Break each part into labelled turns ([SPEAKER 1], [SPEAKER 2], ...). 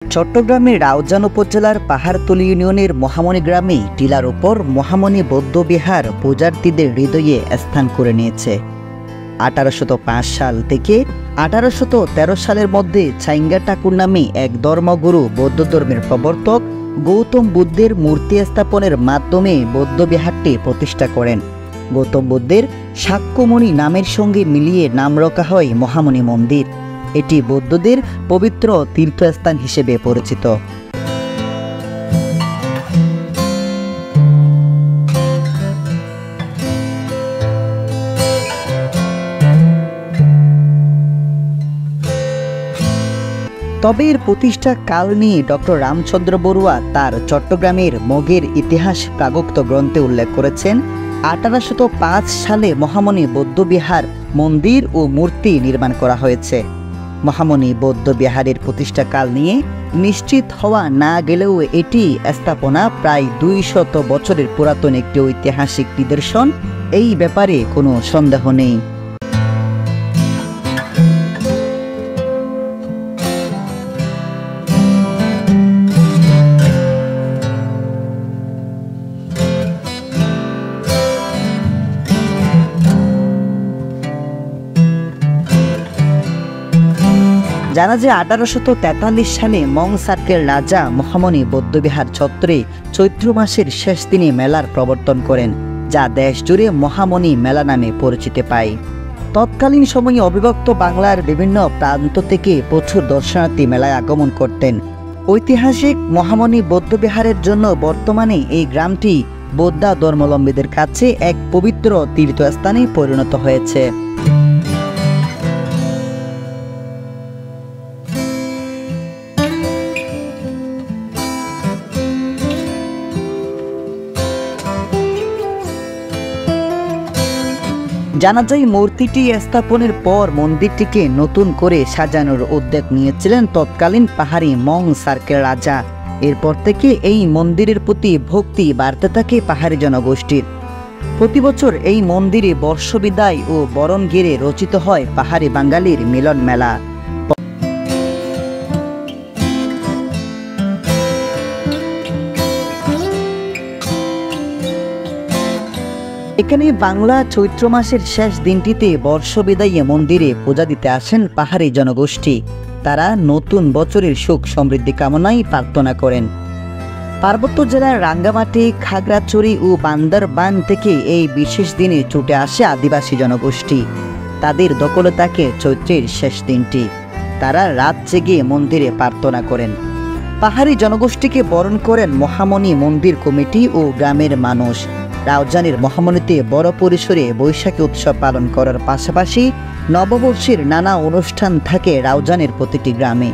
[SPEAKER 1] চট্টগ্রামের রাউজান উপজেলার পাহাড়তলী ইউনিয়নের মহামণি গ্রামে টিলার উপর মহামণি বৌদ্ধবিহার পূজার্থীদের হৃদয়ে স্থান করে নিয়েছে। 1805 সাল থেকে 1813 সালের মধ্যে ছাইঙ্গা ঠাকুর নামে এক ধর্মগুরু বৌদ্ধ ধর্মের প্রবর্তক গৌতম বুদ্ধের মূর্তি স্থাপনের মাধ্যমে বৌদ্ধবিহারটি প্রতিষ্ঠা করেন। গৌতম বুদ্ধের শাক্যমণি নামের সঙ্গে মিলিয়ে নাম রাখা হয় মহামণি মন্দির। এটি বৌদ্ধদের পবিত্র তীর্থস্থান হিসেবে পরিচিত। তবে এর প্রতিষ্ঠা কাল নিয়ে ডক্টর রামচন্দ্র বড়ুয়া তার চট্টগ্রামের মগের ইতিহাস প্রাগোক্ত গ্রন্থে উল্লেখ করেছেন, 1805 সালে মহামণি বৌদ্ধবিহার মন্দির ও মূর্তি নির্মাণ করা হয়েছে। মহামণি বৌদ্ধবিহারের প্রতিষ্ঠাকাল নিয়ে নিশ্চিত হওয়া না গেলেও এটি স্থাপনা প্রায় 200 বছরের পুরাতন একটি ঐতিহাসিক নিদর্শন, এই ব্যাপারে কোনো সন্দেহ নেই। জানা যায় 1843 সালে মং সার্কেল রাজা মহামণি বৌদ্ধবিহার চত্বরে চৈত্র মাসের শেষ দিনে মেলার প্রবর্তন করেন, যা দেশ জুড়ে মহামণি মেলা নামে পরিচিতি পায়। তৎকালীন সময়ে অবিভক্ত বাংলার বিভিন্ন প্রান্ত থেকে প্রচুর দর্শনার্থী মেলায় আগমন করতেন। ঐতিহাসিক মহামণি বৌদ্ধবিহারের জন্য বর্তমানে এই গ্রামটি বৌদ্ধ ধর্মাবলম্বীদের কাছে এক পবিত্র তীর্থস্থানে পরিণত হয়েছে। জানা যায় মূর্তিটি স্থাপনের পর মন্দিরটিকে নতুন করে সাজানোর উদ্যোগ নিয়েছিলেন তৎকালীন পাহাড়ি মং সার্কেল রাজা। এরপর থেকে এই মন্দিরের প্রতি ভক্তি বাড়তে থাকে পাহাড়ি জনগোষ্ঠীর। প্রতি বছর এই মন্দিরে বর্ষবিদায় ও বরণ ঘিরে রচিত হয় পাহাড়ি বাঙালির মিলন মেলা। এখানে বাংলা চৈত্র মাসের শেষ দিনটিতে বর্ষবিদায়ী মন্দিরে পূজা দিতে আসেন পাহাড়ি জনগোষ্ঠী। তারা নতুন বছরের সুখ সমৃদ্ধি কামনায় প্রার্থনা করেন। পার্বত্য জেলার রাঙ্গামাটি, খাগড়াছড়ি ও বান্দরবান থেকে এই বিশেষ দিনে ছুটে আসে আদিবাসী জনগোষ্ঠী। তাদের দখলে থাকে চৈত্রের শেষ দিনটি। তারা রাত জেগে মন্দিরে প্রার্থনা করেন। পাহাড়ি জনগোষ্ঠীকে বরণ করেন মহামণি মন্দির কমিটি ও গ্রামের মানুষ। রাউজানের মহামণিতে বড় পরিসরে বৈশাখী উৎসব পালন করার পাশাপাশি নববর্ষের নানা অনুষ্ঠান থাকে রাউজানের প্রতিটি গ্রামে।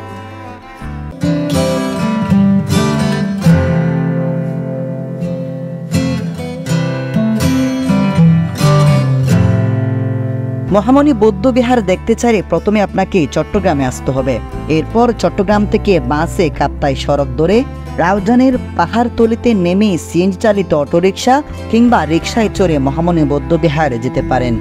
[SPEAKER 1] মহামণি বৌদ্ধবিহার দেখতে চাইলে প্রথমে আপনাকে চট্টগ্রামে আসতে হবে। এরপর চট্টগ্রাম থেকে বাসে কাপ্তাই সড়ক ধরে রাউজানের পাহাড়তলিতে নেমে সিএনজি চালিত অটোরিকশা কিংবা রিকশায় চড়ে মহামণি বৌদ্ধবিহারে যেতে পারেন।